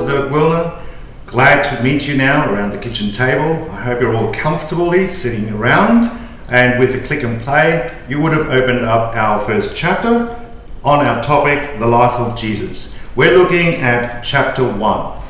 Pastor Dirk Wilner. Glad to meet you now around the kitchen table. I hope you're all comfortably sitting around, and with a click and play, you would have opened up our first chapter on our topic, the life of Jesus. We're looking at chapter 1.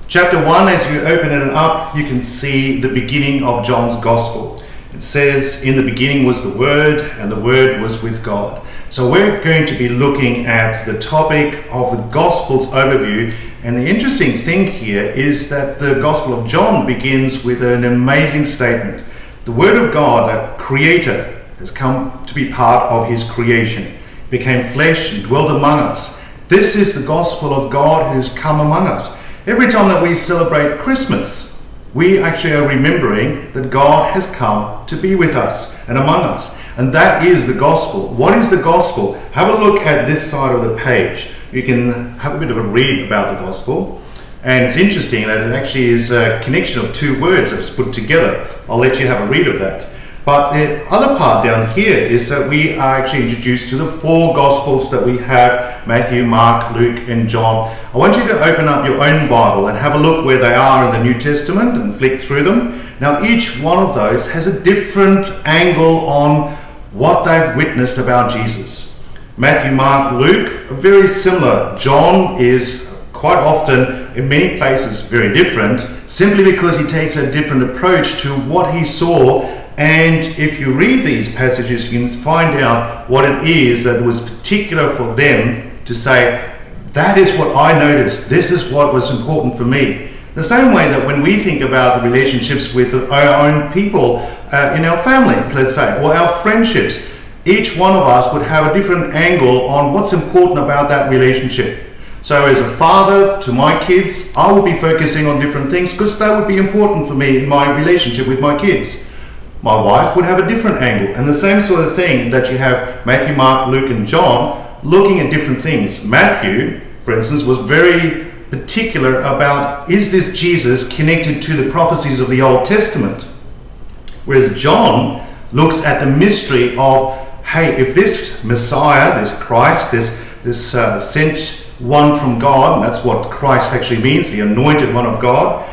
Chapter 1, as you open it up, you can see the beginning of John's Gospel. It says, in the beginning was the Word, and the Word was with God. So we're going to be looking at the topic of the Gospel's overview. And the interesting thing here is that the Gospel of John begins with an amazing statement. The Word of God, the Creator, has come to be part of His creation, became flesh and dwelt among us. This is the Gospel of God who's come among us. Every time that we celebrate Christmas, we actually are remembering that God has come to be with us and among us. And that is the gospel. What is the gospel? Have a look at this side of the page. You can have a bit of a read about the gospel. And it's interesting that it actually is a connection of two words that's put together. I'll let you have a read of that. But the other part down here is that we are actually introduced to the four Gospels that we have, Matthew, Mark, Luke, and John. I want you to open up your own Bible and have a look where they are in the New Testament and flick through them. Now, each one of those has a different angle on what they've witnessed about Jesus. Matthew, Mark, Luke are very similar. John is quite often, in many places, very different, simply because he takes a different approach to what he saw. And if you read these passages, you can find out what it is that was particular for them to say, that is what I noticed, this is what was important for me. The same way that when we think about the relationships with our own people in our family, let's say, or our friendships, each one of us would have a different angle on what's important about that relationship. So as a father to my kids, I will be focusing on different things because that would be important for me in my relationship with my kids. My wife would have a different angle, and the same sort of thing that you have Matthew, Mark, Luke, and John looking at different things. Matthew, for instance, was very particular about, is this Jesus connected to the prophecies of the Old Testament? Whereas John looks at the mystery of, hey, if this Messiah, this Christ, this sent one from God, and that's what Christ actually means, the anointed one of God,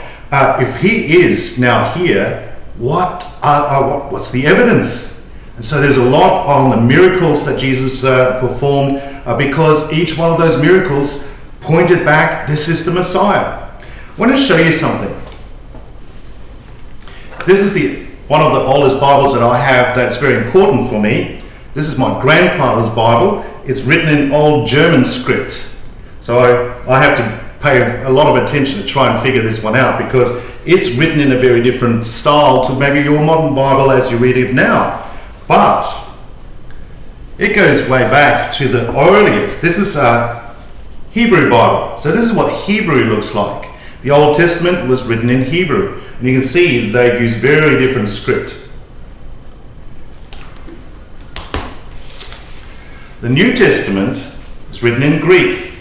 if he is now here, what's the evidence? And so there's a lot on the miracles that Jesus performed because each one of those miracles pointed back, this is the Messiah. I want to show you something. This is one of the oldest Bibles that I have that's very important for me. This is my grandfather's Bible. It's written in old German script. So I have to pay a lot of attention to try and figure this one out because it's written in a very different style to maybe your modern Bible as you read it now. But it goes way back to the earliest. This is a Hebrew Bible. So this is what Hebrew looks like. The Old Testament was written in Hebrew. And you can see they use very different script. The New Testament is written in Greek.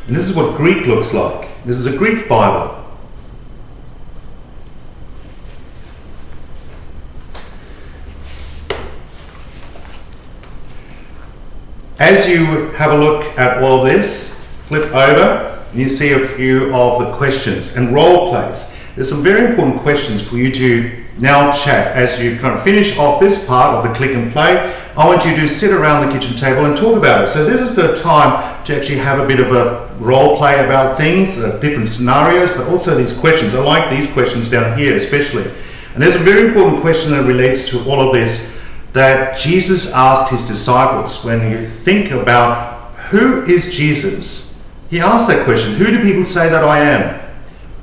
And this is what Greek looks like. This is a Greek Bible. As you have a look at all of this, flip over and you see a few of the questions and role plays. There's some very important questions for you to now chat as you kind of finish off this part of the click and play. I want you to sit around the kitchen table and talk about it. So this is the time to actually have a bit of a role play about things, different scenarios, but also these questions. I like these questions down here especially. And there's a very important question that relates to all of this that Jesus asked his disciples. When you think about who is Jesus, he asked that question, who do people say that I am?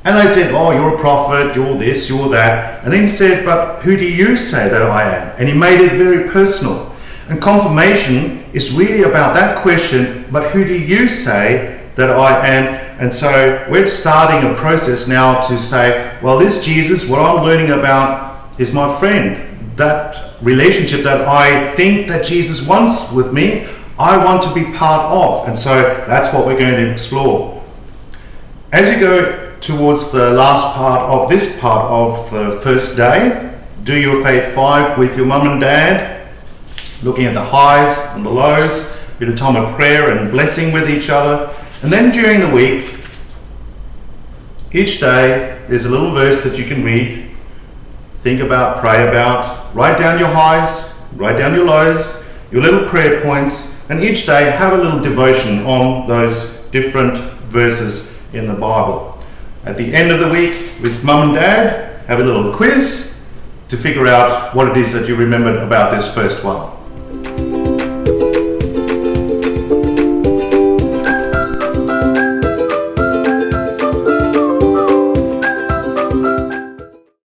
And they said, oh, you're a prophet, you're this, you're that. And then he said, but who do you say that I am? And he made it very personal. And confirmation is really about that question, but who do you say that I am? And so we're starting a process now to say, well, this Jesus, what I'm learning about is my friend. That relationship that I think that Jesus wants with me, I want to be part of. And so that's what we're going to explore. As you go towards the last part of this part of the first day, do your faith 5 with your mum and dad, looking at the highs and the lows. bit of time of prayer and blessing with each other. And then during the week, each day, there's a little verse that you can read, think about, pray about, write down your highs, write down your lows, your little prayer points, and each day have a little devotion on those different verses in the Bible. At the end of the week, with Mum and Dad, have a little quiz to figure out what it is that you remembered about this first one.